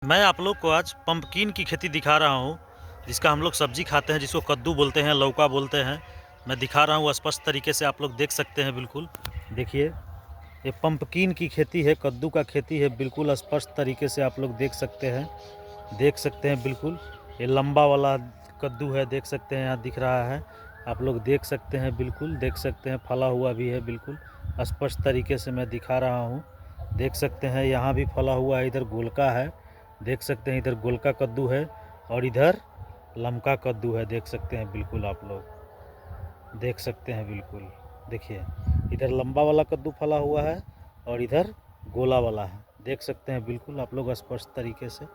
मैं आप लोग को आज पंपकिन की खेती दिखा रहा हूँ, जिसका हम लोग सब्जी खाते हैं, जिसको कद्दू बोलते हैं, लौका बोलते हैं। मैं दिखा रहा हूँ स्पष्ट तरीके से, आप लोग देख सकते हैं। बिल्कुल देखिए, ये पंपकिन की खेती है, कद्दू का खेती है। बिल्कुल स्पष्ट तरीके से आप लोग देख सकते हैं, बिल्कुल। ये लंबा वाला कद्दू है, देख सकते हैं, यहाँ दिख रहा है। आप लोग देख सकते हैं, बिल्कुल देख सकते हैं, फला हुआ भी है। बिल्कुल स्पष्ट तरीके से मैं दिखा रहा हूँ, देख सकते हैं। यहाँ भी फला हुआ है, इधर गोलका है, देख सकते हैं। इधर गोलका कद्दू है और इधर लमका कद्दू है, देख सकते हैं। बिल्कुल आप लोग देख सकते हैं। बिल्कुल देखिए, इधर लंबा वाला कद्दू फला हुआ है और इधर गोला वाला है, देख सकते हैं। बिल्कुल आप लोग स्पष्ट तरीके से।